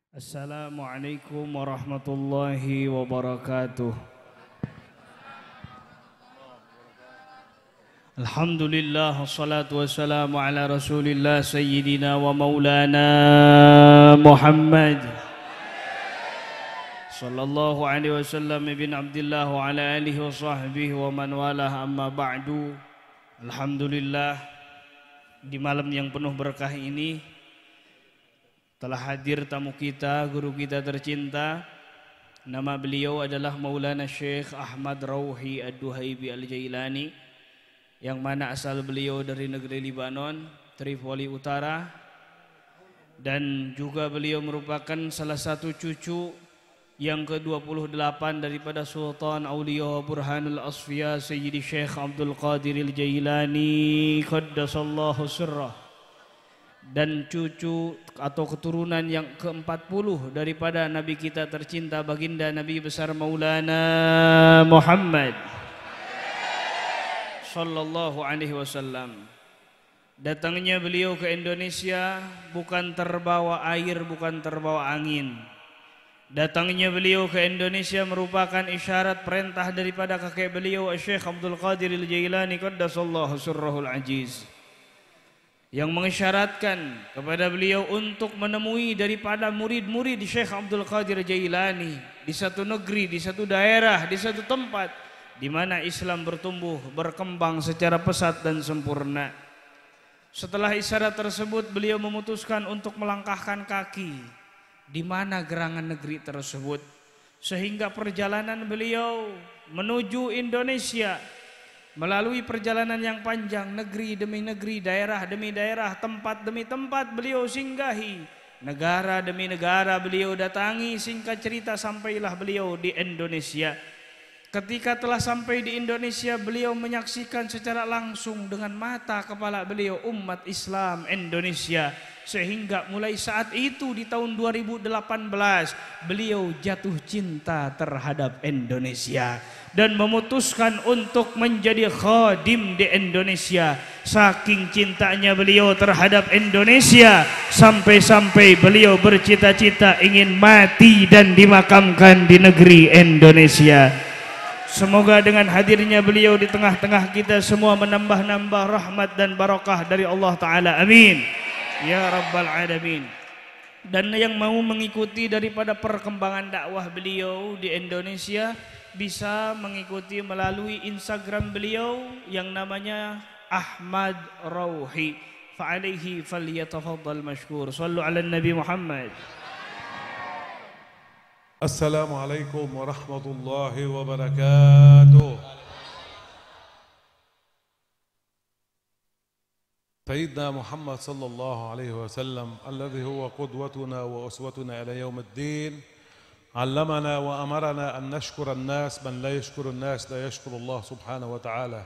Assalamualaikum warahmatullahi wabarakatuh. Alhamdulillah wassalatu wassalamu ala Rasulillah sayyidina wa maulana Muhammad sallallahu alaihi wasallam ibn Abdullah wa ala alihi wa sahbihi wa man walah, amma ba'du. Alhamdulillah, di malam yang penuh berkah ini telah hadir tamu kita, guru kita tercinta. Nama beliau adalah Maulana Syekh Ahmad Rauhi Ad-Duhaibi Al-Jailani, yang mana asal beliau dari negeri Libanon, Tripoli Utara, dan juga beliau merupakan salah satu cucu yang ke-28 daripada Sultan Aulia Burhanul Asfiya Sayyidi Syekh Abdul Qadir Al-Jailani Qaddasallahu sirrah, dan cucu atau keturunan yang ke-40 daripada Nabi kita tercinta, baginda Nabi besar Maulana Muhammad sallallahu alaihi wasallam. Datangnya beliau ke Indonesia bukan terbawa air, bukan terbawa angin. Datangnya beliau ke Indonesia merupakan isyarat perintah daripada kakek beliau Syekh Abdul Qadir Al-Jailani Qaddasallahu sirrahul ajiz, yang mengisyaratkan kepada beliau untuk menemui daripada murid-murid Syekh Abdul Qadir Jailani di satu negeri, di satu daerah, di satu tempat di mana Islam bertumbuh, berkembang secara pesat dan sempurna. Setelah isyarat tersebut, beliau memutuskan untuk melangkahkan kaki di mana gerangan negeri tersebut, sehingga perjalanan beliau menuju Indonesia melalui perjalanan yang panjang, negeri demi negeri, daerah demi daerah, tempat demi tempat beliau singgahi, negara demi negara beliau datangi. Singkat cerita, sampailah beliau di Indonesia. Ketika telah sampai di Indonesia, beliau menyaksikan secara langsung dengan mata kepala beliau umat Islam Indonesia, sehingga mulai saat itu di tahun 2018 beliau jatuh cinta terhadap Indonesia dan memutuskan untuk menjadi khadim di Indonesia. Saking cintanya beliau terhadap Indonesia, sampai-sampai beliau bercita-cita ingin mati dan dimakamkan di negeri Indonesia. Semoga dengan hadirnya beliau di tengah-tengah kita semua menambah-nambah rahmat dan barakah dari Allah Ta'ala. Amin ya Rabbal Alamin. Dan yang mau mengikuti daripada perkembangan dakwah beliau di Indonesia bisa mengikuti melalui Instagram beliau yang namanya Ahmad Rauhi. Fa'alaihi falyatafaddal mashkur. Sallu ala Nabi Muhammad. السلام عليكم ورحمة الله وبركاته. سيدنا محمد صلى الله عليه وسلم الذي هو قدوتنا وأسوتنا إلى يوم الدين علمنا وأمرنا أن نشكر الناس، من لا يشكر الناس لا يشكر الله سبحانه وتعالى.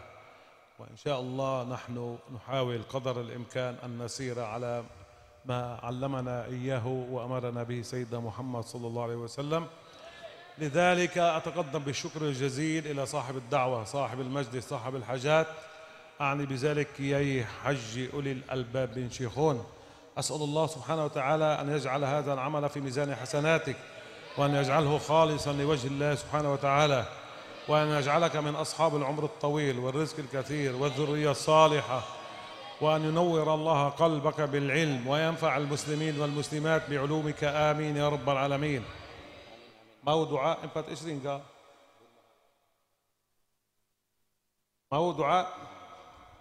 وإن شاء الله نحن نحاول قدر الإمكان أن نسير على ما علمنا إياه وأمرنا به سيدنا محمد صلى الله عليه وسلم. لذلك أتقدم بالشكر الجزيل إلى صاحب الدعوة، صاحب المجد، صاحب الحاجات، أعني بذلك يا حج أولي الألباب بن شيخون. أسأل الله سبحانه وتعالى أن يجعل هذا العمل في ميزان حسناتك، وأن يجعله خالصا لوجه الله سبحانه وتعالى، وأن يجعلك من أصحاب العمر الطويل والرزق الكثير والذرية الصالحة، وأن ينور الله قلبك بالعلم وينفع المسلمين والمسلمات بعلومك. آمين يا رب العالمين. mau دعاء 24 kah? mau دعاء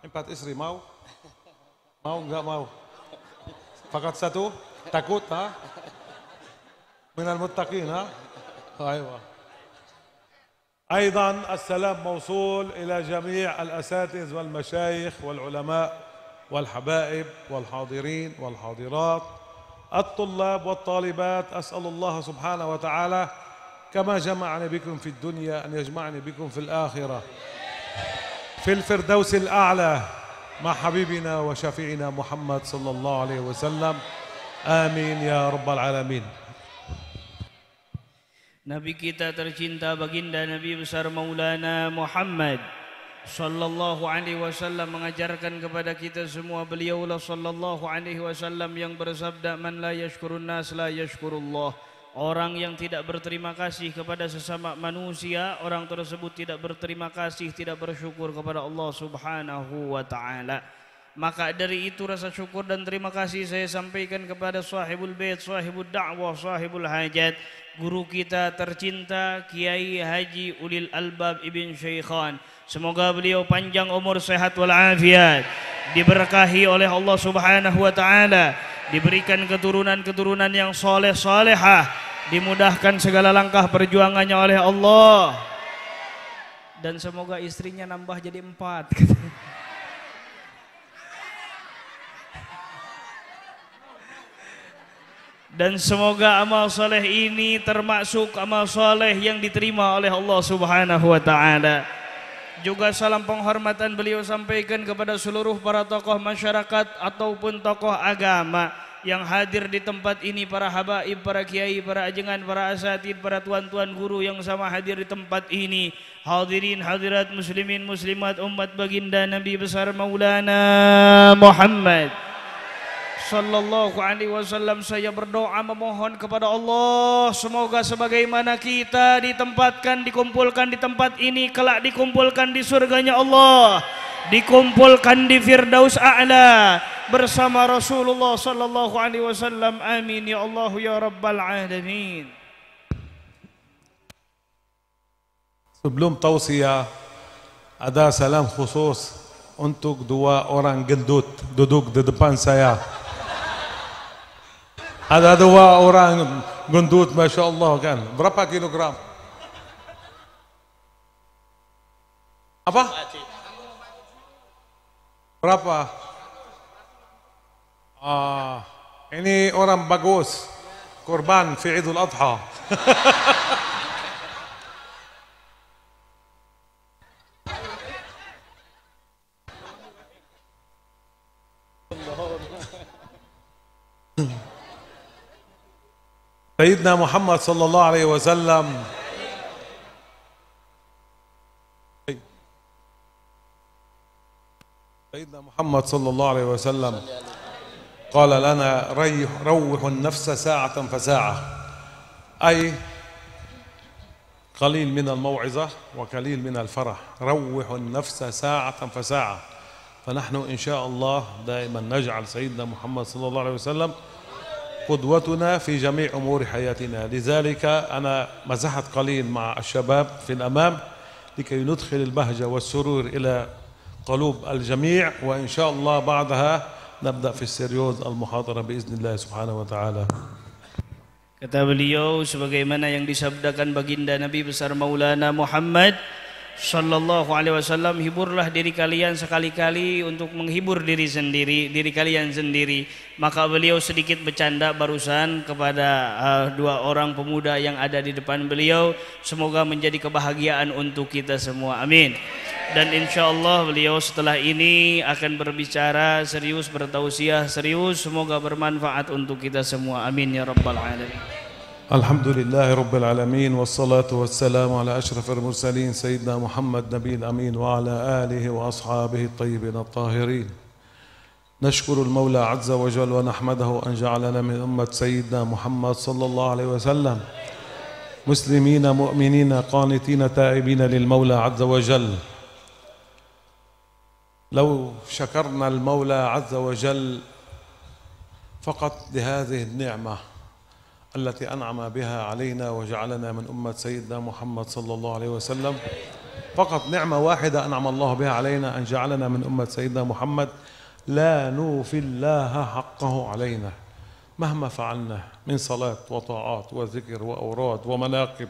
24 mau? mau enggak mau? Fakat satu? Takut ha? Minal muttaqin ha? أيوة. أيضا السلام موصول إلى جميع الأساتذة والمشايخ والعلماء والحبائب والحاضرين والحاضرات، الطلاب والطالبات. أسأل الله سبحانه وتعالى كما جمعني بكم في الدنيا أن يجمعني بكم في الآخرة في الفردوس الأعلى مع حبيبنا وشفيعنا محمد صلى الله عليه وسلم. آمين يا رب العالمين. Nabi kita tercinta, baginda Nabi besar Maulana Muhammad sallallahu alaihi wasallam mengajarkan kepada kita semua. Beliaulah sallallahu alaihi wasallam yang bersabda, man la yashkurun nas la yashkurullah. Orang yang tidak berterima kasih kepada sesama manusia, orang tersebut tidak berterima kasih, tidak bersyukur kepada Allah Subhanahu wa taala. Maka dari itu rasa syukur dan terima kasih saya sampaikan kepada sahibul bait, sahibul da'wah, sahibul hajat, guru kita tercinta Kiai Haji Ulil Albab Ibn Syaikhan. Semoga beliau panjang umur, sehat walafiat, diberkahi oleh Allah Subhanahu wa taala, diberikan keturunan-keturunan yang soleh solehah, dimudahkan segala langkah perjuangannya oleh Allah, dan semoga istrinya nambah jadi 4. Dan semoga amal soleh ini termasuk amal soleh yang diterima oleh Allah Subhanahu wa taala. Juga salam penghormatan beliau sampaikan kepada seluruh para tokoh masyarakat ataupun tokoh agama yang hadir di tempat ini, para habaib, para kiai, para ajengan, para asatid, para tuan-tuan guru yang sama hadir di tempat ini, hadirin hadirat muslimin muslimat umat baginda Nabi besar Maulana Muhammad sallallahu alaihi wasallam. Saya berdoa memohon kepada Allah, semoga sebagaimana kita ditempatkan, dikumpulkan di tempat ini, kelak dikumpulkan di surganya Allah, dikumpulkan di Firdaus A'la bersama Rasulullah sallallahu alaihi wasallam. Amin ya Allah ya rabbal alamin. Sebelum tausiah, ada salam khusus untuk 2 orang gendut duduk di depan saya. Ada 2 orang gendut, masya Allah kan. Berapa kilogram? Apa? Berapa? Ini orang bagus, korban fi Idul Adha. سيدنا محمد صلى الله عليه وسلم سيدنا محمد صلى الله عليه وسلم قال لنا روحوا النفس ساعة فساعة، أي قليل من الموعظة وقليل من الفرح. روحوا النفس ساعة فساعة. فنحن إن شاء الله دائما نجعل سيدنا محمد صلى الله عليه وسلم قدوتنا في جميع أمور حياتنا. لذلك أنا مزحت قليل مع الشباب في الأمام لكي ندخل البهجة والسرور إلى قلوب الجميع، وإن شاء الله بعدها نبدأ في السيريوز المحاضرة بإذن الله سبحانه وتعالى. Kata beliau, sebagaimana yang disabdakan baginda Nabi besar Maulana Muhammad sallallahu alaihi wasallam, hiburlah diri kalian sekali-kali untuk menghibur diri kalian sendiri. Maka beliau sedikit bercanda barusan kepada 2 orang pemuda yang ada di depan beliau. Semoga menjadi kebahagiaan untuk kita semua, amin. Dan insyaallah beliau setelah ini akan berbicara serius, bertausiah serius. Semoga bermanfaat untuk kita semua, amin ya rabbal alamin. الحمد لله رب العالمين، والصلاة والسلام على أشرف المرسلين سيدنا محمد نبي الأمين وعلى آله وأصحابه الطيبين الطاهرين. نشكر المولى عز وجل ونحمده أن جعلنا من أمة سيدنا محمد صلى الله عليه وسلم مسلمين مؤمنين قانتين تائبين للمولى عز وجل. لو شكرنا المولى عز وجل فقط لهذه النعمة التي أنعم بها علينا وجعلنا من أمة سيدنا محمد صلى الله عليه وسلم، فقط نعمة واحدة أنعم الله بها علينا أن جعلنا من أمة سيدنا محمد، لا نوفي الله حقه علينا مهما فعلنا من صلاة وطاعات وذكر وأوراد ومناقب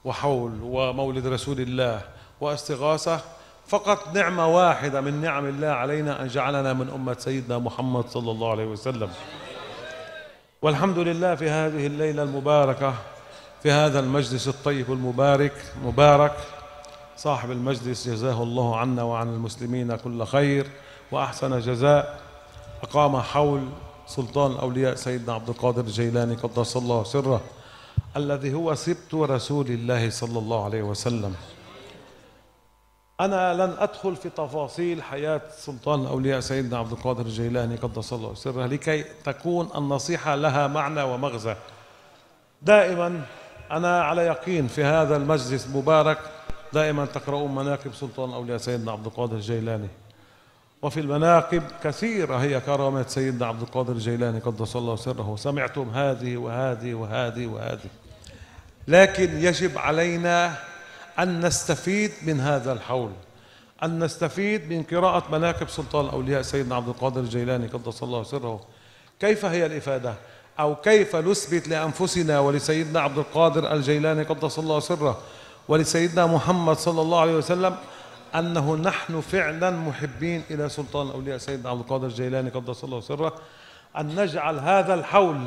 وحول ومولد رسول الله واستغاثة. فقط نعمة واحدة من نعم الله علينا أن جعلنا من أمة سيدنا محمد صلى الله عليه وسلم. والحمد لله في هذه الليلة المباركة، في هذا المجلس الطيب المبارك صاحب المجلس جزاه الله عنا وعن المسلمين كل خير وأحسن جزاء، أقام حول سلطان الأولياء سيدنا عبد القادر الجيلاني قدس الله سره، الذي هو سبط رسول الله صلى الله عليه وسلم. أنا لن أدخل في تفاصيل حياة سلطان الأولياء سيدنا عبد القادر الجيلاني قدس الله سره لكي تكون النصيحة لها معنى ومغزى. دائما أنا على يقين في هذا المجلس المبارك دائما تقرؤون مناقب سلطان الأولياء سيدنا عبد القادر الجيلاني، وفي المناقب كثيرة هي كرامات سيدنا عبد القادر الجيلاني قدس الله سره، سمعتم هذه وهذه وهذه وهذه، لكن يجب علينا أن نستفيد من هذا الحول، أن نستفيد من قراءة مناقب سلطان الأولياء سيدنا عبد القادر الجيلاني قدس الله سره. كيف هي الإفادة؟ أو كيف نثبت لأنفسنا ولسيدنا عبد القادر الجيلاني قدس الله سره ولسيدنا محمد صلى الله عليه وسلم أنه نحن فعلا محبين إلى سلطان الأولياء سيدنا عبد القادر الجيلاني قدس الله سره، أن نجعل هذا الحول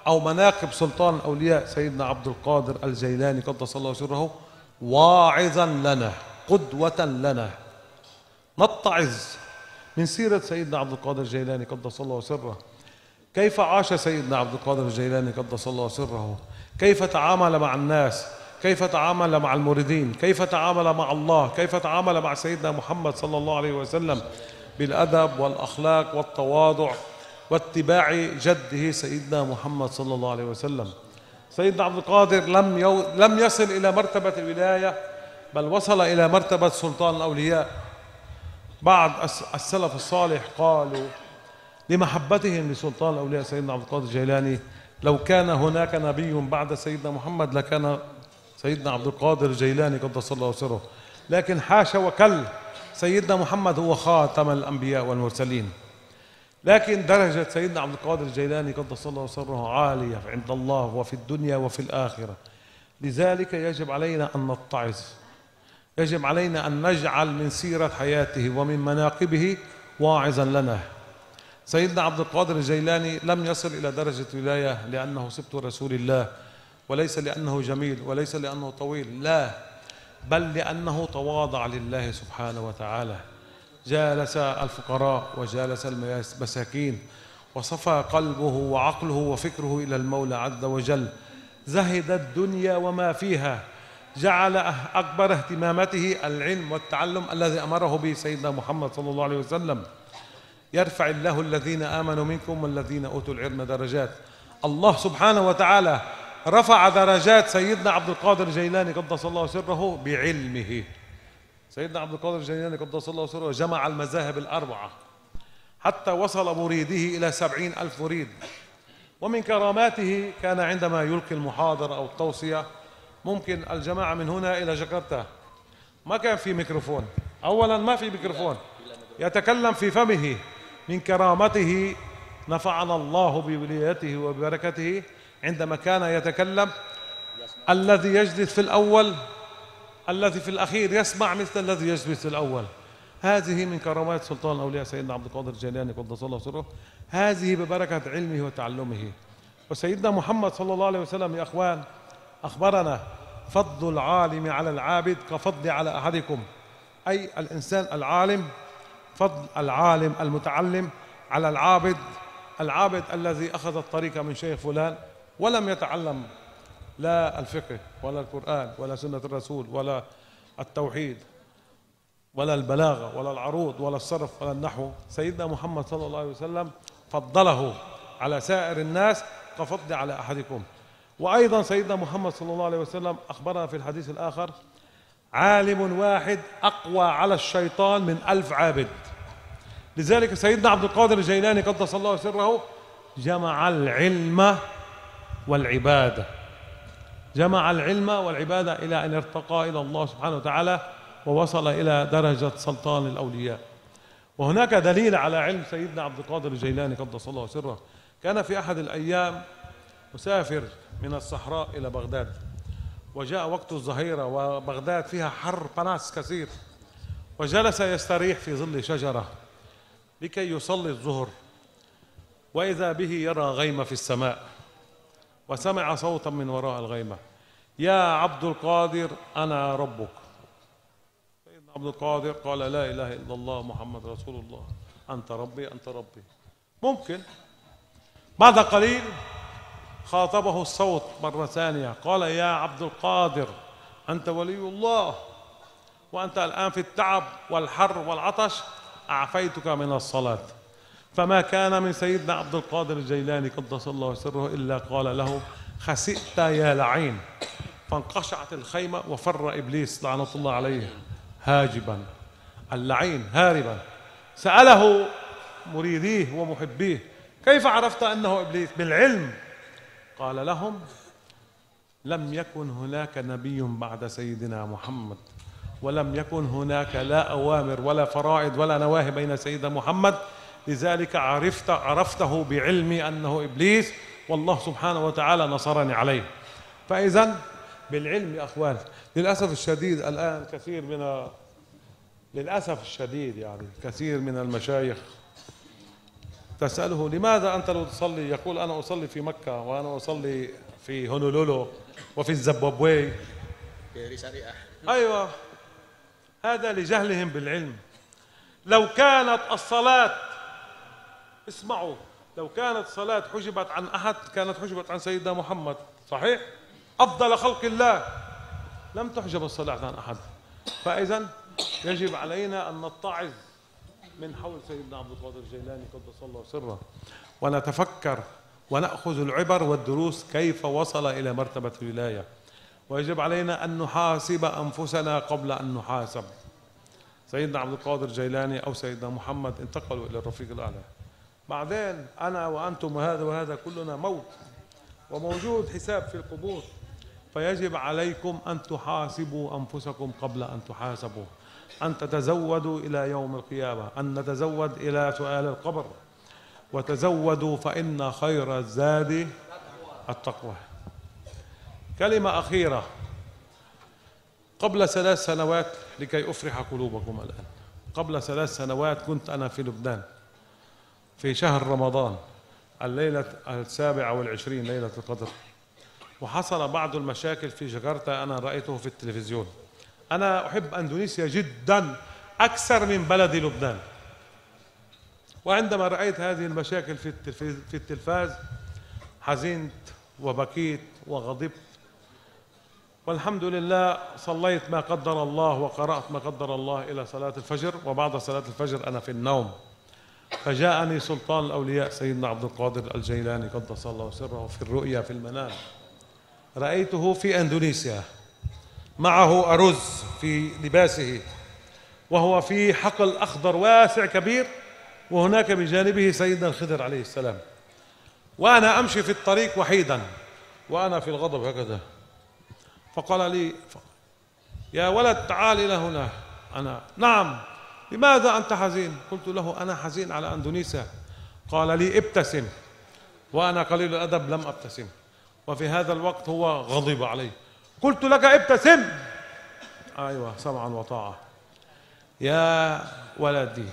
أو مناقب سلطان الأولياء سيدنا عبد القادر الجيلاني قدس الله سره واعظا لنا، قدوة لنا، نتعظ من سيرة سيدنا عبد القادر الجيلاني قدس الله سره. كيف عاش سيدنا عبد القادر الجيلاني قدس الله سره، كيف تعامل مع الناس، كيف تعامل مع المريدين، كيف تعامل مع الله، كيف تعامل مع سيدنا محمد صلى الله عليه وسلم بالأدب والأخلاق والتواضع واتباع جده سيدنا محمد صلى الله عليه وسلم. سيدنا عبد القادر لم يصل إلى مرتبة الولاية، بل وصل إلى مرتبة سلطان الأولياء. بعض السلف الصالح قالوا لمحبتهم لسلطان الأولياء سيدنا عبد القادر الجيلاني لو كان هناك نبي بعد سيدنا محمد لكان سيدنا عبد القادر الجيلاني قدس الله سره، لكن حاشا وكل، سيدنا محمد هو خاتم الأنبياء والمرسلين. لكن درجة سيدنا عبد القادر الجيلاني قدس الله سره عالية عند الله وفي الدنيا وفي الآخرة، لذلك يجب علينا أن نتعظ، يجب علينا أن نجعل من سيرة حياته ومن مناقبه واعظا لنا. سيدنا عبد القادر الجيلاني لم يصل إلى درجة ولاية لأنه سبط رسول الله، وليس لأنه جميل، وليس لأنه طويل، لا، بل لأنه تواضع لله سبحانه وتعالى، جالس الفقراء وجالس المساكين، وصفى قلبه وعقله وفكره إلى المولى عز وجل، زهد الدنيا وما فيها، جعل أكبر اهتماماته العلم والتعلم الذي أمره به سيدنا محمد صلى الله عليه وسلم. يرفع الله الذين آمنوا منكم والذين أوتوا العلم درجات. الله سبحانه وتعالى رفع درجات سيدنا عبد القادر الجيلاني قدس الله سره بعلمه. سيدنا عبد القادر الجيلاني قدس الله سره جمع المذاهب الأربعة حتى وصل مريده إلى 70,000 مريد. ومن كراماته كان عندما يلقي المحاضرة أو التوصية ممكن الجماعة من هنا إلى جاكرتا ما كان في ميكروفون، أولا ما في ميكروفون، يتكلم في فمه. من كرامته نفعنا الله بولايته وببركته عندما كان يتكلم الذي يجلس في الأول الذي في الأخير يسمع مثل الذي يجلس في الأول. هذه من كرامات سلطان الأولياء سيدنا عبد القادر الجيلاني قدس الله سره، هذه ببركة علمه وتعلمه. وسيدنا محمد صلى الله عليه وسلم يا أخوان أخبرنا فضل العالم على العابد كفضل على أحدكم، أي الإنسان العالم، فضل العالم المتعلم على العابد. العابد الذي أخذ الطريق من شيخ فلان ولم يتعلم لا الفقه ولا القرآن ولا سنة الرسول ولا التوحيد ولا البلاغة ولا العروض ولا الصرف ولا النحو، سيدنا محمد صلى الله عليه وسلم فضله على سائر الناس كفضل على أحدكم. وأيضا سيدنا محمد صلى الله عليه وسلم أخبرنا في الحديث الآخر عالم واحد أقوى على الشيطان من 1000 عابد. لذلك سيدنا عبد القادر الجيلاني قدس الله سره جمع العلم والعبادة، جمع العلم والعبادة إلى أن ارتقى إلى الله سبحانه وتعالى ووصل إلى درجة سلطان الأولياء. وهناك دليل على علم سيدنا عبد القادر الجيلاني قدس الله سره. كان في أحد الأيام مسافر من الصحراء إلى بغداد، وجاء وقت الظهيرة وبغداد فيها حر قناص كثير، وجلس يستريح في ظل شجرة لكي يصلي الظهر، وإذا به يرى غيمة في السماء، وسمع صوتا من وراء الغيمة: يا عبد القادر أنا ربك. سيدنا عبد القادر قال: لا إله إلا الله محمد رسول الله، أنت ربي أنت ربي. ممكن بعد قليل خاطبه الصوت مرة ثانية قال: يا عبد القادر أنت ولي الله. وأنت الآن في التعب والحر والعطش، أعفيتك من الصلاة. فما كان من سيدنا عبد القادر الجيلاني قدس الله سره إلا قال له: خسئت يا لعين. فانقشعت الخيمة وفر إبليس لعنة الله عليه هاجبا، اللعين هاربا. سأله مريديه ومحبيه: كيف عرفت أنه إبليس؟ بالعلم. قال لهم: لم يكن هناك نبي بعد سيدنا محمد، ولم يكن هناك لا أوامر ولا فرائض ولا نواهي بين سيدنا محمد، لذلك عرفته بعلمي أنه إبليس، والله سبحانه وتعالى نصرني عليه. فإذا بالعلم يا أخوان. للأسف الشديد الآن كثير من المشايخ تسأله: لماذا أنت لو تصلي؟ يقول: أنا أصلي في مكة، وأنا أصلي في هونولولو وفي الزيمبابوي. أيوة، هذا لجهلهم بالعلم. لو كانت الصلاة، اسمعوا، لو كانت الصلاة حجبت عن أحد كانت حجبت عن سيدنا محمد، صحيح؟ أفضل خلق الله، لم تحجب الصلاة عن أحد. فإذا يجب علينا أن نتعظ من حول سيدنا عبد القادر الجيلاني قدس الله سره، ونتفكر ونأخذ العبر والدروس كيف وصل إلى مرتبة الولاية. ويجب علينا أن نحاسب أنفسنا قبل أن نحاسب. سيدنا عبد القادر الجيلاني أو سيدنا محمد انتقلوا إلى الرفيق الأعلى، بعدين أنا وأنتم وهذا كلنا موت، وموجود حساب في القبور. فيجب عليكم أن تحاسبوا أنفسكم قبل أن تحاسبوا، أن تتزودوا إلى يوم القيامة، أن نتزود إلى سؤال القبر. وتزودوا فإن خير الزاد التقوى. كلمة أخيرة. قبل 3 سنوات، لكي أفرح قلوبكم الآن، قبل 3 سنوات كنت أنا في لبنان في شهر رمضان، الليلة 27 ليلة القدر، وحصل بعض المشاكل في جاكرتا. أنا رأيته في التلفزيون. أنا أحب أندونيسيا جدا أكثر من بلدي لبنان، وعندما رأيت هذه المشاكل في التلفاز حزنت وبكيت وغضبت، والحمد لله صليت ما قدر الله وقرأت ما قدر الله إلى صلاة الفجر، وبعد صلاة الفجر أنا في النوم، فجاءني سلطان الأولياء سيدنا عبد القادر الجيلاني قدس الله سره في الرؤيا في المنام. رأيته في أندونيسيا معه أرز في لباسه، وهو في حقل أخضر واسع كبير، وهناك بجانبه سيدنا الخضر عليه السلام، وأنا أمشي في الطريق وحيدا وأنا في الغضب هكذا. فقال لي: يا ولد تعال إلى هنا. أنا: نعم. لماذا أنت حزين؟ قلت له: أنا حزين على أندونيسيا. قال لي: ابتسم. وأنا قليل الأدب لم أبتسم، وفي هذا الوقت هو غضب علي. قلت لك ابتسم. أيوة، سمعا وطاعة. يا ولدي،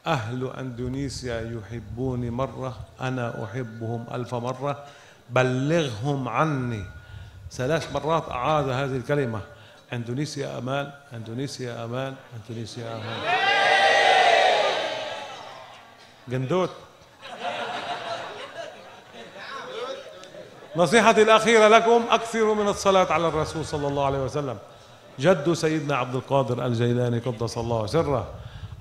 أهل أندونيسيا يحبوني مرة، أنا أحبهم 1000 مرة، بلغهم عني. 3 مرات أعاد هذه الكلمة: أندونيسيا أمان، أندونيسيا أمان، أندونيسيا أمان. جندوت. نصيحتي الأخيرة لكم: أكثروا من الصلاة على الرسول صلى الله عليه وسلم. جد سيدنا عبد القادر الجيلاني قدس الله سره،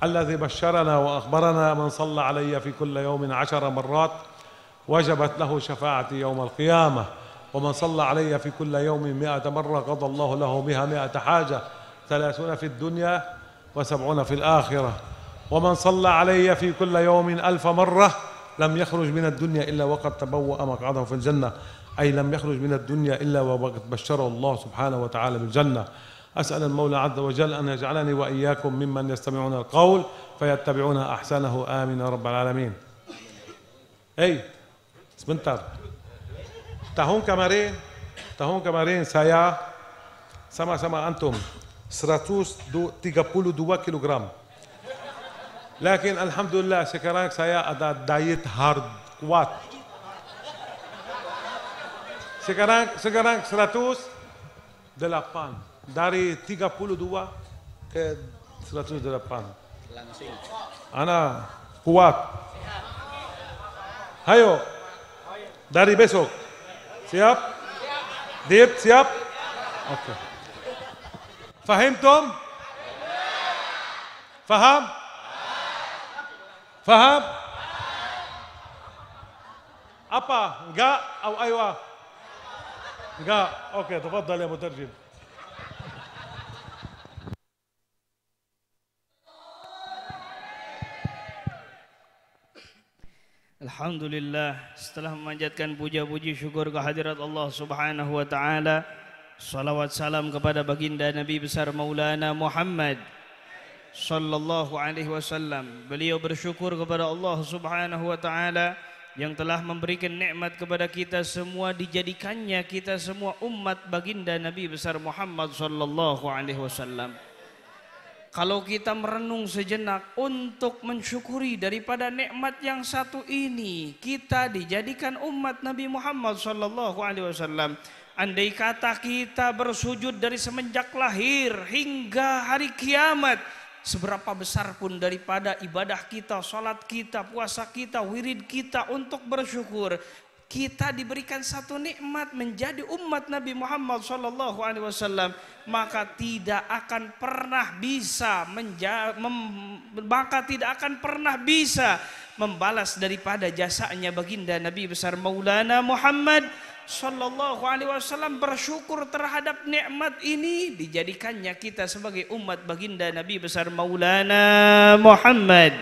الذي بشرنا وأخبرنا: من صلى علي في كل يوم 10 مرات وجبت له شفاعتي يوم القيامة، ومن صلى علي في كل يوم 100 مرة قضى الله له بها 100 حاجة، 30 في الدنيا و70 في الآخرة. ومن صلى علي في كل يوم 1000 مرة لم يخرج من الدنيا إلا وقد تبوأ مقعده في الجنة، أي لم يخرج من الدنيا إلا وقد بشره الله سبحانه وتعالى بالجنة. أسأل المولى عز وجل أن يجعلني وإياكم ممن يستمعون القول فيتبعون أحسنه. آمين يا رب العالمين. sebentar. Tahun kemarin saya sama-sama antum 132 kilogram. Lakin alhamdulillah sekarang saya ada diet hard kuat. Sekarang 108, dari 32 ke 108. Langsing. Ana kuat. Hayo. Dari besok. Siap? Siap? Oke. Fahimtum? Faham? Faham? Apa? Enggak? Atau aywa? Enggak. Oke, tafadhal ya mutarjim. Alhamdulillah, setelah memanjatkan puja-puji syukur kehadirat Allah Subhanahu wa taala, salawat salam kepada baginda Nabi besar Maulana Muhammad sallallahu alaihi wasallam. Beliau bersyukur kepada Allah Subhanahu wa taala yang telah memberikan nikmat kepada kita semua, dijadikannya kita semua umat baginda Nabi besar Muhammad sallallahu alaihi wasallam. Kalau kita merenung sejenak untuk mensyukuri daripada nikmat yang satu ini, kita dijadikan umat Nabi Muhammad sallallahu alaihi wasallam. Andai kata kita bersujud dari semenjak lahir hingga hari kiamat, seberapa besar pun daripada ibadah kita, salat kita, puasa kita, wirid kita untuk bersyukur, kita diberikan satu nikmat menjadi umat Nabi Muhammad sallallahu alaihi wasallam, maka tidak akan pernah bisa membalas daripada jasanya baginda Nabi besar Maulana Muhammad sallallahu alaihi wasallam. Bersyukur terhadap nikmat ini, dijadikannya kita sebagai umat baginda Nabi besar Maulana Muhammad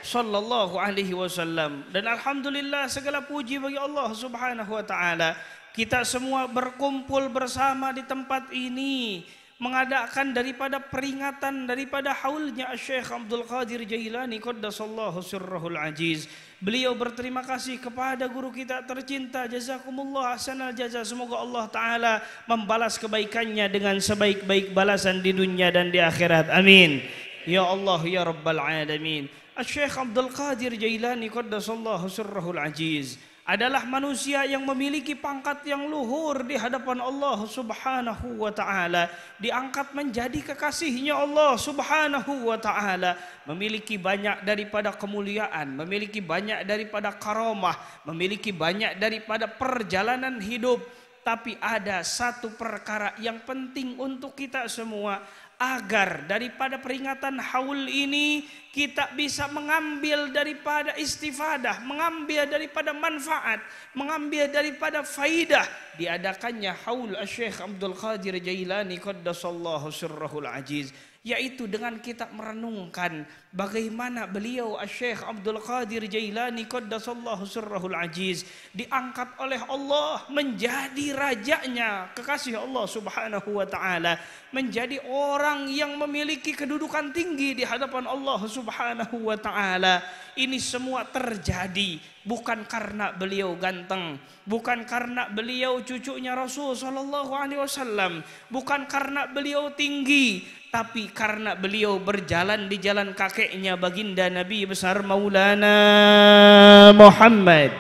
sallallahu alaihi wasallam. Dan alhamdulillah, segala puji bagi Allah Subhanahu wa taala, kita semua berkumpul bersama di tempat ini mengadakan daripada peringatan daripada haulnya Syekh Abdul Qadir Jailani qaddasallahu sirrahul aziz. Beliau berterima kasih kepada guru kita tercinta, jazakumullah ahsanal jazaa. Semoga Allah taala membalas kebaikannya dengan sebaik-baik balasan di dunia dan di akhirat. Amin ya Allah ya rabbal alamin. Syekh Abdul Qadir Jailani qaddasallahu sirrahul aziz adalah manusia yang memiliki pangkat yang luhur di hadapan Allah Subhanahu wa taala, diangkat menjadi kekasihnya Allah Subhanahu wa taala, memiliki banyak daripada kemuliaan, memiliki banyak daripada karamah, memiliki banyak daripada perjalanan hidup. Tapi ada satu perkara yang penting untuk kita semua, agar daripada peringatan haul ini kita bisa mengambil daripada istifadah, mengambil daripada manfaat, mengambil daripada faidah diadakannya haul Syekh Abdul Qadir Jailani qaddasallahu sirrahul aziz, yaitu dengan kita merenungkan bagaimana beliau Syekh Abdul Qadir Jailani qaddasallahu sirrahul aziz diangkat oleh Allah menjadi rajanya, kekasih Allah Subhanahu wa taala, menjadi orang yang memiliki kedudukan tinggi di hadapan Allah Subhanahu wa taala. Ini semua terjadi bukan karena beliau ganteng, bukan karena beliau cucunya Rasul sallallahu alaihi wasallam, bukan karena beliau tinggi, tapi karena beliau berjalan di jalan kakeknya baginda Nabi besar Maulana Muhammad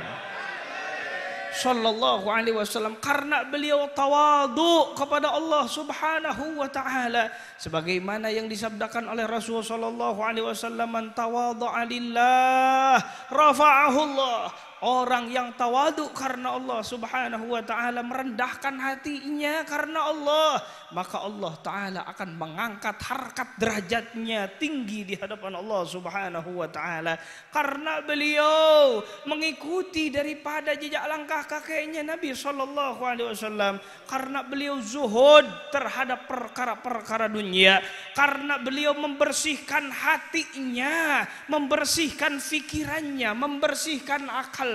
sallallahu alaihi wasallam, karena beliau tawadhu kepada Allah Subhanahu wa taala, sebagaimana yang disabdakan oleh Rasul sallallahu alaihi wasallam, man tawadha'a lillah rafa'ahu Allah. Orang yang tawadhu karena Allah Subhanahu wa taala, merendahkan hatinya karena Allah, maka Allah taala akan mengangkat harkat derajatnya tinggi di hadapan Allah Subhanahu wa taala, karena beliau mengikuti daripada jejak langkah kakeknya Nabi sallallahu alaihi wasallam, karena beliau zuhud terhadap perkara-perkara dunia, karena beliau membersihkan hatinya, membersihkan fikirannya, membersihkan akal,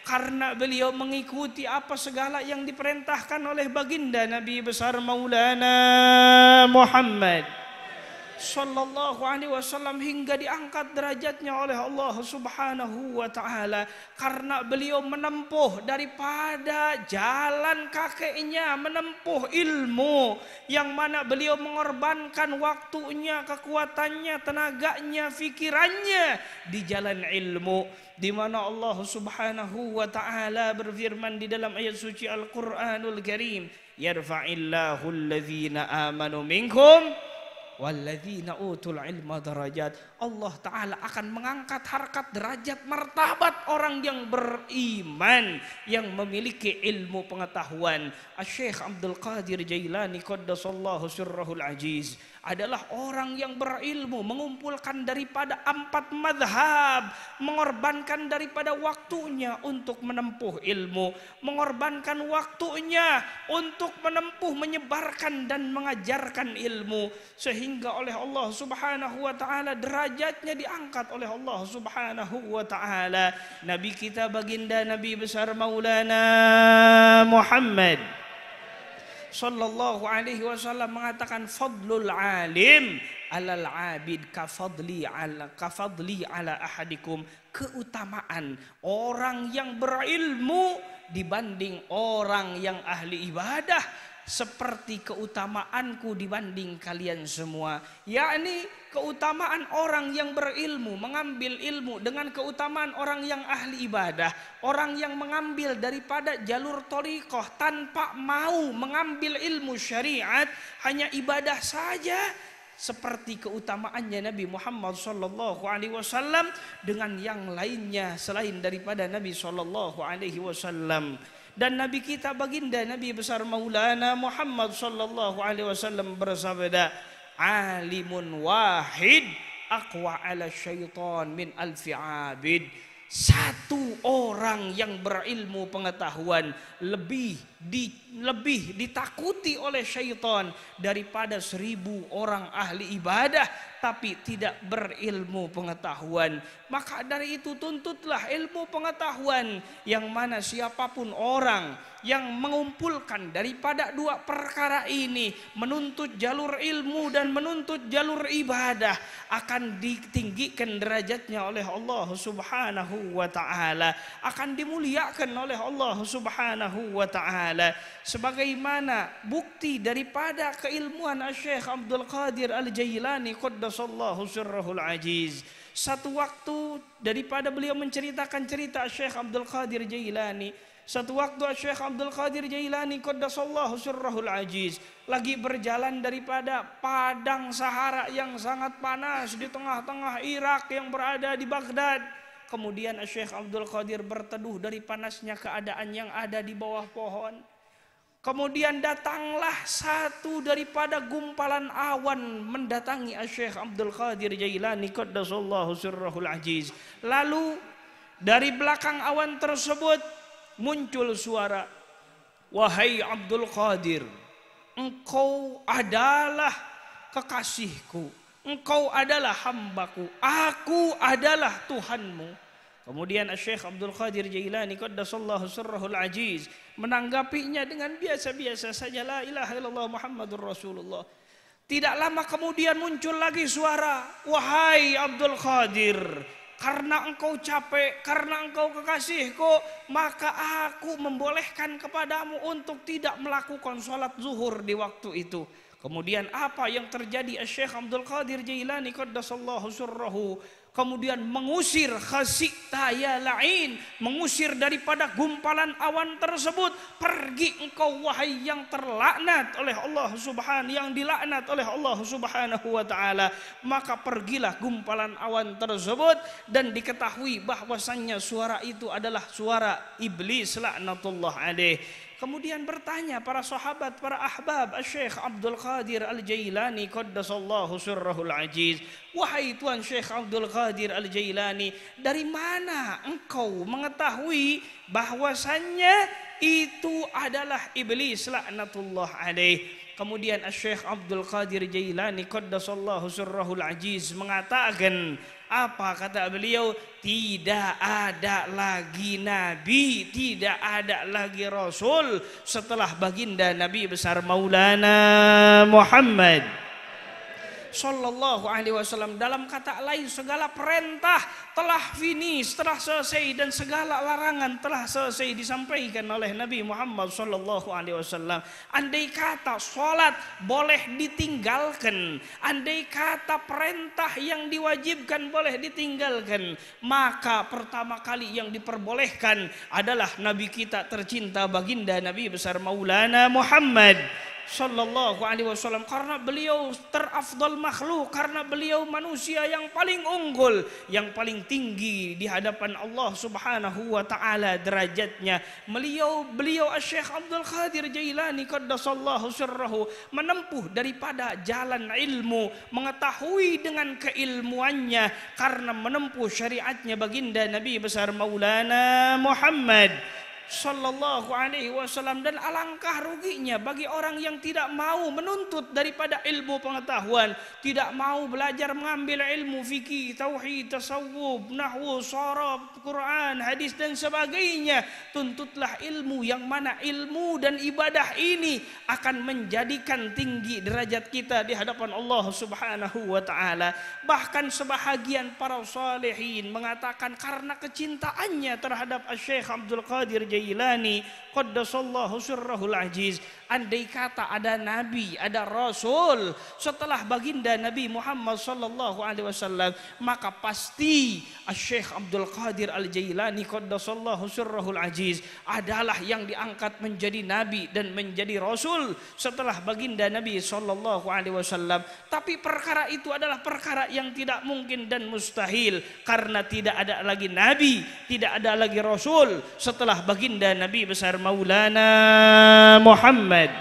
karena beliau mengikuti apa segala yang diperintahkan oleh baginda Nabi besar Maulana Muhammad sallallahu alaihi wasallam, hingga diangkat derajatnya oleh Allah Subhanahu wa taala, karena beliau menempuh daripada jalan kakeknya, menempuh ilmu yang mana beliau mengorbankan waktunya, kekuatannya, tenaganya, fikirannya di jalan ilmu, di mana Allah Subhanahu wa taala berfirman di dalam ayat suci Al-Qur'anul Karim, yarfa'illahu alladhina amanu minkum walladzina utul ilma darajat. Allah Ta'ala akan mengangkat harkat derajat martabat orang yang beriman, yang memiliki ilmu pengetahuan. Syekh Abdul Qadir Jailani qaddasallahu sirrahul aziz adalah orang yang berilmu, mengumpulkan daripada 4 madhab, mengorbankan daripada waktunya untuk menempuh ilmu, mengorbankan waktunya untuk menempuh, menyebarkan dan mengajarkan ilmu, sehingga oleh Allah Subhanahu wa Ta'ala derajatnya diangkat oleh Allah Subhanahu wa Ta'ala. Nabi kita baginda Nabi besar Maulana Muhammad sallallahu alaihi wasallam mengatakan, fadlul alim alal abid kafadli ala ahadikum. Keutamaan orang yang berilmu dibanding orang yang ahli ibadah seperti keutamaanku dibanding kalian semua. Yakni keutamaan orang yang berilmu, mengambil ilmu, dengan keutamaan orang yang ahli ibadah. Orang yang mengambil daripada jalur thariqah tanpa mau mengambil ilmu syariat, hanya ibadah saja, seperti keutamaannya Nabi Muhammad sallallahu alaihi wasallam dengan yang lainnya selain daripada Nabi sallallahu alaihi wasallam. Dan Nabi kita baginda Nabi besar Maulana Muhammad sallallahu alaihi wasallam bersabda, alimun wahid aqwa ala syaitan min alfi abid. Satu orang yang berilmu pengetahuan lebih ditakuti oleh syaitan daripada 1000 orang ahli ibadah tapi tidak berilmu pengetahuan. Maka dari itu tuntutlah ilmu pengetahuan, yang mana siapapun orang yang mengumpulkan daripada 2 perkara ini, menuntut jalur ilmu dan menuntut jalur ibadah, akan ditinggikan derajatnya oleh Allah Subhanahu wa Ta'ala, akan dimuliakan oleh Allah Subhanahu wa Ta'ala. Sebagaimana bukti daripada keilmuan Syekh Abdul Qadir Al-Jailani qaddasallahu sirrahul aziz. Satu waktu daripada beliau menceritakan cerita Syekh Abdul Qadir Jailani, satu waktu Syekh Abdul Qadir Jailani qaddasallahu sirrahul aziz lagi berjalan daripada padang Sahara yang sangat panas di tengah-tengah Irak yang berada di Baghdad. Kemudian Syekh Abdul Qadir berteduh dari panasnya keadaan yang ada di bawah pohon. Kemudian datanglah satu daripada gumpalan awan mendatangi Syekh Abdul Qadir Jailani qaddasallahu sirrahul aziz. Lalu dari belakang awan tersebut muncul suara, wahai Abdul Qadir, engkau adalah kekasihku, engkau adalah hambaku, aku adalah Tuhanmu. Kemudian Syekh Abdul Qadir Jailani qaddasallahu sirrahul aziz menanggapinya dengan biasa-biasa saja, la ilaha illallah Muhammadur Rasulullah. Tidak lama kemudian muncul lagi suara, wahai Abdul Qadir, karena engkau capek, karena engkau kekasihku, maka aku membolehkan kepadamu untuk tidak melakukan sholat zuhur di waktu itu. Kemudian apa yang terjadi? Syekh Abdul Qadir Jailani qaddasallahu sirrahu kemudian mengusir khasita ya la'in, mengusir daripada gumpalan awan tersebut. Pergi engkau wahai yang terlaknat oleh Allah Subhanahu, yang dilaknat oleh Allah Subhanahu wa Ta'ala. Maka pergilah gumpalan awan tersebut dan diketahui bahwasannya suara itu adalah suara iblis laknatullah alaih. Kemudian bertanya para sahabat, para ahbab Syekh Abdul Qadir Al-Jailani qaddasallahu sirrahul aziz, wahai Tuan Syekh Abdul Qadir Al-Jailani, dari mana engkau mengetahui bahwasannya itu adalah iblis laknatullah alaih? Kemudian Syekh Abdul Qadir Jailani qaddasallahu sirrahul aziz mengatakan, apa kata beliau? Tidak ada lagi nabi, tidak ada lagi rasul setelah baginda Nabi besar Maulana Muhammad sallallahu alaihi wasallam. Dalam kata lain, segala perintah telah finish, telah selesai, dan segala larangan telah selesai disampaikan oleh Nabi Muhammad sallallahu alaihi wasallam. Andai kata sholat boleh ditinggalkan, andai kata perintah yang diwajibkan boleh ditinggalkan, maka pertama kali yang diperbolehkan adalah Nabi kita tercinta baginda Nabi besar Maulana Muhammad. Sallallahu alaihi wasallam, karena beliau terafdal makhluk, karena beliau manusia yang paling unggul, yang paling tinggi di hadapan Allah Subhanahu wa taala derajatnya. Beliau Syekh Abdul Qadir Jailani qaddasallahu sirrahu menempuh daripada jalan ilmu, mengetahui dengan keilmuannya karena menempuh syariatnya baginda Nabi besar Maulana Muhammad Sallallahu alaihi wasallam. Dan alangkah ruginya bagi orang yang tidak mau menuntut daripada ilmu pengetahuan, tidak mau belajar mengambil ilmu fikih, tauhid, tasawuf, nahwu, sharaf, Quran, hadis dan sebagainya. Tuntutlah ilmu yang mana ilmu dan ibadah ini akan menjadikan tinggi derajat kita di hadapan Allah Subhanahu wa taala. Bahkan sebahagian para salihin mengatakan karena kecintaannya terhadap Syekh Abdul Qadir Jailani qaddasallahu sirrahul aziz, andai kata ada nabi, ada rasul setelah baginda Nabi Muhammad sallallahu alaihi wasallam, maka pasti Syekh Abdul Qadir Al-Jailani qaddasallahu sirrahul aziz adalah yang diangkat menjadi nabi dan menjadi rasul setelah baginda Nabi sallallahu alaihi wasallam. Tapi perkara itu adalah perkara yang tidak mungkin dan mustahil, karena tidak ada lagi nabi, tidak ada lagi rasul setelah baginda Nabi besar Maulana Muhammad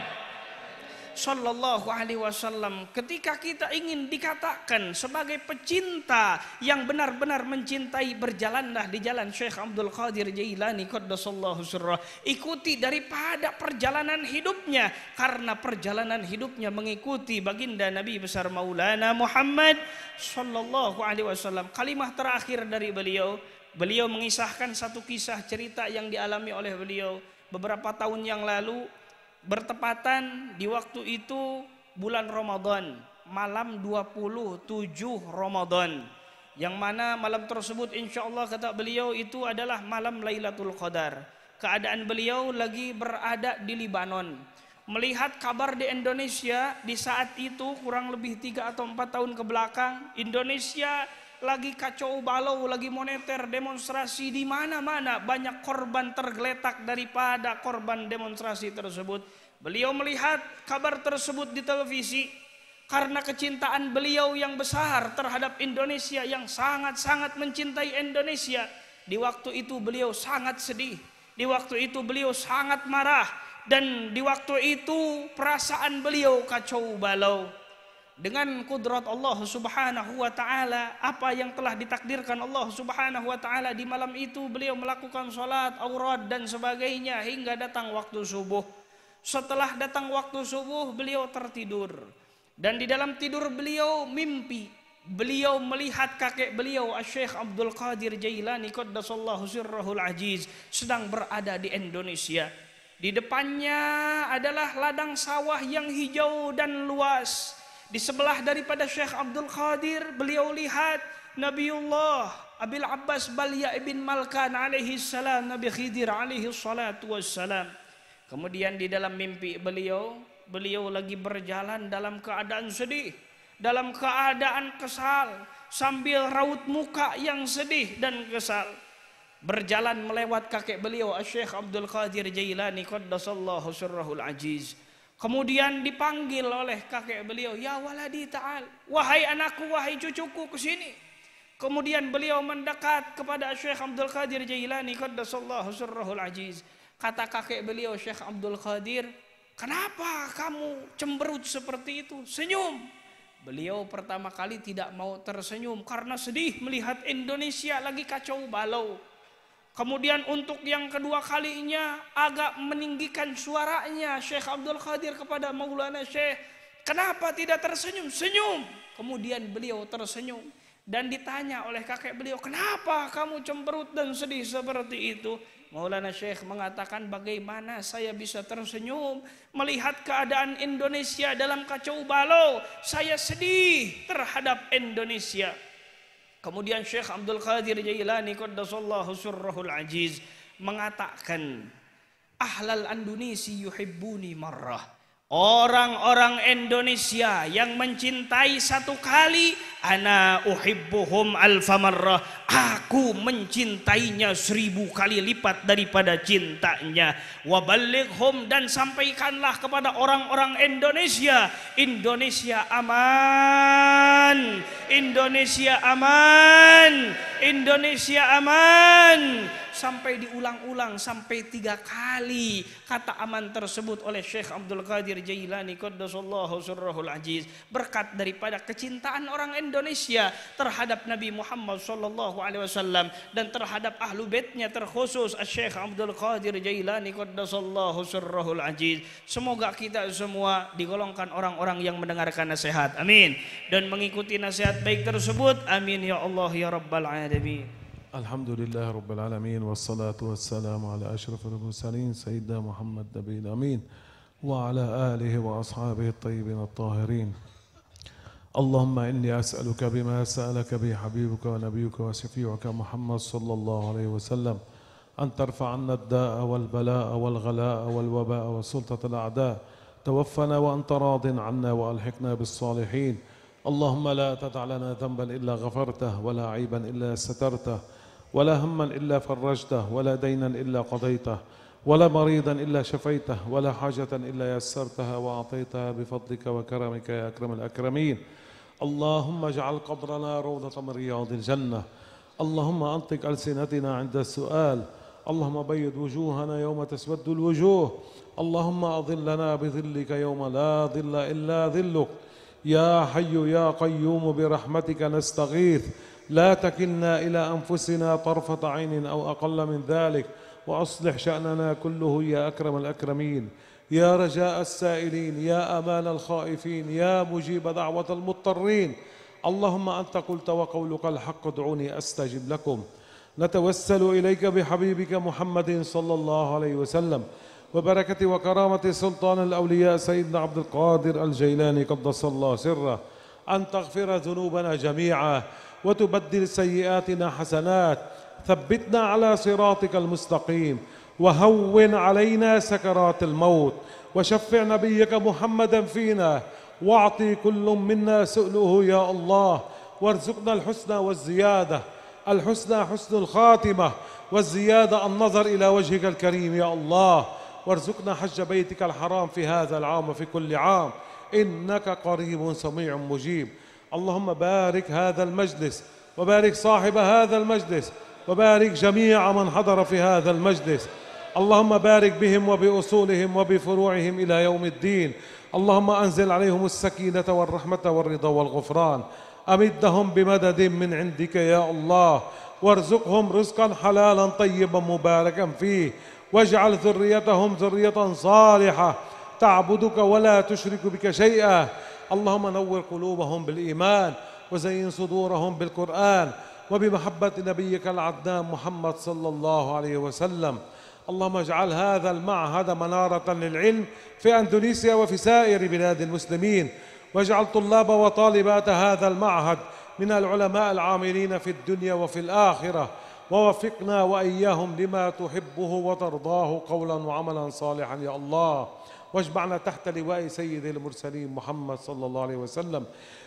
Sallallahu alaihi wasallam. Ketika kita ingin dikatakan sebagai pecinta yang benar-benar mencintai, berjalanlah di jalan Syekh Abdul Qadir Jailani qaddasallahu sirrah. Ikuti daripada perjalanan hidupnya, karena perjalanan hidupnya mengikuti baginda Nabi besar Maulana Muhammad Sallallahu alaihi wasallam. Kalimah terakhir dari beliau mengisahkan satu kisah cerita yang dialami oleh beliau beberapa tahun yang lalu, bertepatan di waktu itu bulan Ramadan, malam 27 Ramadan, yang mana malam tersebut insya Allah kata beliau itu adalah malam Lailatul Qadar. Keadaan beliau lagi berada di Libanon, melihat kabar di Indonesia di saat itu kurang lebih 3 atau 4 tahun ke belakang, Indonesia lagi kacau balau, lagi moneter, demonstrasi di mana-mana, banyak korban tergeletak daripada korban demonstrasi tersebut. Beliau melihat kabar tersebut di televisi karena kecintaan beliau yang besar terhadap Indonesia, yang sangat-sangat mencintai Indonesia. Di waktu itu beliau sangat sedih, di waktu itu beliau sangat marah, dan di waktu itu perasaan beliau kacau balau. Dengan kudrat Allah Subhanahu wa taala, apa yang telah ditakdirkan Allah Subhanahu wa taala, di malam itu beliau melakukan salat aurat dan sebagainya hingga datang waktu subuh. Setelah datang waktu subuh, beliau tertidur, dan di dalam tidur beliau mimpi. Beliau melihat kakek beliau Syekh Abdul Qadir Jailani qaddasallahu sirrahul aziz sedang berada di Indonesia. Di depannya adalah ladang sawah yang hijau dan luas. Di sebelah daripada Syekh Abdul Qadir, beliau lihat Nabiullah Abil Abbas Balya ibn Malkan alaihi salam, Nabi Khidir alaihi salatu wassalam. Kemudian di dalam mimpi beliau lagi berjalan dalam keadaan sedih, dalam keadaan kesal, sambil raut muka yang sedih dan kesal. Berjalan melewat kakek beliau Syekh Abdul Qadir Jailani qaddasallahu sirrahul aziz. Kemudian dipanggil oleh kakek beliau, ya waladi ta'al, wahai anakku, wahai cucuku, ke sini. Kemudian beliau mendekat kepada Syekh Abdul Qadir Jailani qaddasallahu sirrahul aziz. Kata kakek beliau Syekh Abdul Qadir, kenapa kamu cemberut seperti itu? Senyum. Beliau pertama kali tidak mau tersenyum karena sedih melihat Indonesia lagi kacau balau. Kemudian untuk yang kedua kalinya agak meninggikan suaranya Syekh Abdul Qadir kepada Maulana Syekh, kenapa tidak tersenyum? Senyum. Kemudian beliau tersenyum dan ditanya oleh kakek beliau, kenapa kamu cemberut dan sedih seperti itu? Maulana Syekh mengatakan, bagaimana saya bisa tersenyum melihat keadaan Indonesia dalam kacau balau? Saya sedih terhadap Indonesia. Kemudian Syekh Abdul Qadir Jailani qaddasallahu sirrahul aziz mengatakan, ahlal Indonesia yuhibbuni marrah, Orang-orang Indonesia yang mencintai satu kali, ana uhibbuhum alfa marrah, aku mencintainya 1000 kali lipat daripada cintanya. Waballighum, dan sampaikanlah kepada orang-orang Indonesia, Indonesia aman, Indonesia aman, Indonesia aman. Sampai diulang-ulang sampai 3 kali kata aman tersebut oleh Syekh Abdul Qadir Jailani qaddasallahu sirrahul aziz, berkat daripada kecintaan orang Indonesia terhadap Nabi Muhammad sallallahu alaihi wasallam dan terhadap ahlu baitnya, terkhusus Syekh Abdul Qadir Jailani qaddasallahu sirrahul aziz. Semoga kita semua digolongkan orang-orang yang mendengarkan nasihat, amin, dan mengikuti nasihat baik tersebut, amin ya Allah ya rabbal alamin. الحمد لله رب العالمين والصلاة والسلام على أشرف المرسلين سيدنا محمد نبي الأمين وعلى آله وأصحابه الطيبين الطاهرين. اللهم إني أسألك بما سألك به حبيبك ونبيك وشفيعك محمد صلى الله عليه وسلم أن ترفع عنا الداء والبلاء والغلاء والوباء وسلطة الأعداء. توفنا وأنت راض عنا وألحقنا بالصالحين. اللهم لا تدع لنا ذنبا إلا غفرته ولا عيبا إلا سترته ولا هما إلا فرجته ولا دينا إلا قضيته ولا مريضا إلا شفيته ولا حاجة إلا يسرتها وأعطيتها بفضلك وكرمك يا أكرم الأكرمين. اللهم اجعل قبرنا روضة من رياض الجنة. اللهم أنطق ألسنتنا عند السؤال. اللهم بيض وجوهنا يوم تسود الوجوه. اللهم أظلنا بظلك يوم لا ظل إلا ظلك. يا حي يا قيوم برحمتك نستغيث، لا تكلنا إلى أنفسنا طرفة عين أو أقل من ذلك، وأصلح شأننا كله يا أكرم الأكرمين. يا رجاء السائلين، يا أمان الخائفين، يا مجيب دعوة المضطرين. اللهم أنت قلت وقولك الحق، ادعوني أستجب لكم. نتوسل إليك بحبيبك محمد صلى الله عليه وسلم وبركة وكرامة سلطان الأولياء سيدنا عبد القادر الجيلاني قدس الله سره أن تغفر ذنوبنا جميعا وتبدل سيئاتنا حسنات. ثبتنا على صراطك المستقيم وهون علينا سكرات الموت وشفع نبيك محمدا فينا واعطي كل منا سؤله يا الله. وارزقنا الحسنى والزيادة، الحسنى حسن الخاتمة والزيادة النظر إلى وجهك الكريم يا الله. وارزقنا حج بيتك الحرام في هذا العام وفي كل عام، إنك قريب سميع مجيب. اللهم بارك هذا المجلس وبارك صاحب هذا المجلس وبارك جميع من حضر في هذا المجلس. اللهم بارك بهم وبأصولهم وبفروعهم إلى يوم الدين. اللهم أنزل عليهم السكينة والرحمة والرضا والغفران. أمدهم بمدد من عندك يا الله، وارزقهم رزقا حلالا طيبا مباركا فيه، واجعل ذريتهم ذرية صالحة تعبدك ولا تشرك بك شيئا. اللهم نور قلوبهم بالإيمان وزين صدورهم بالقرآن وبمحبة نبيك العدنان محمد صلى الله عليه وسلم. اللهم اجعل هذا المعهد منارة للعلم في أندونيسيا وفي سائر بلاد المسلمين، واجعل طلاب وطالبات هذا المعهد من العلماء العاملين في الدنيا وفي الآخرة، ووفقنا وإياهم لما تحبه وترضاه قولا وعملا صالحا يا الله. واجمعنا تحت لواء سيد المرسلين محمد صلى الله عليه وسلم.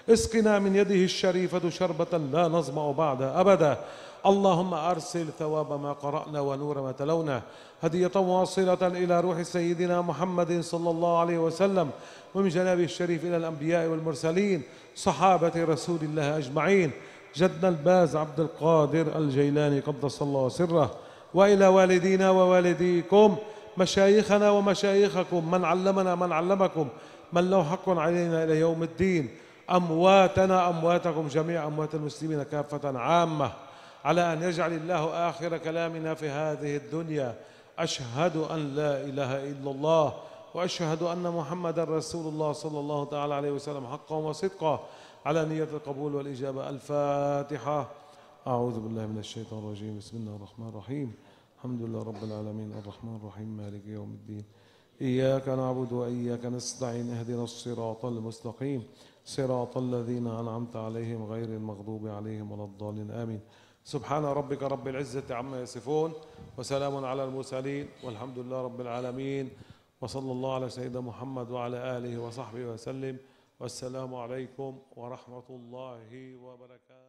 اسقنا من يده الشريفة شربة لا نظمأ بعدها أبدا. اللهم أرسل ثواب ما قرأنا ونور ما تلونا هدية واصلة إلى روح سيدنا محمد صلى الله عليه وسلم، ومن جنابه الشريف إلى الأنبياء والمرسلين صحابة رسول الله أجمعين، جدنا الباز عبد القادر الجيلاني قدس الله سره، وإلى والدينا ووالديكم، مشايخنا ومشايخكم، من علمنا من علمكم، من له حق علينا إلى يوم الدين، أمواتنا أمواتكم جميع أموات المسلمين كافة عامة، على أن يجعل الله آخر كلامنا في هذه الدنيا أشهد أن لا إله إلا الله وأشهد أن محمد رسول الله صلى الله تعالى عليه وسلم حقا وصدقا، على نية القبول والإجابة. الفاتحة. أعوذ بالله من الشيطان الرجيم. بسم الله الرحمن الرحيم. الحمد لله رب العالمين الرحمن الرحيم مالك يوم الدين. إياك نعبد وإياك نستعين. اهدنا الصراط المستقيم صراط الذين أنعمت عليهم غير المغضوب عليهم ولا الضالين آمين. سبحان ربك رب العزة عما يصفون وسلام على المرسلين والحمد لله رب العالمين. وصلى الله على سيدنا محمد وعلى آله وصحبه وسلم. والسلام عليكم ورحمة الله وبركاته.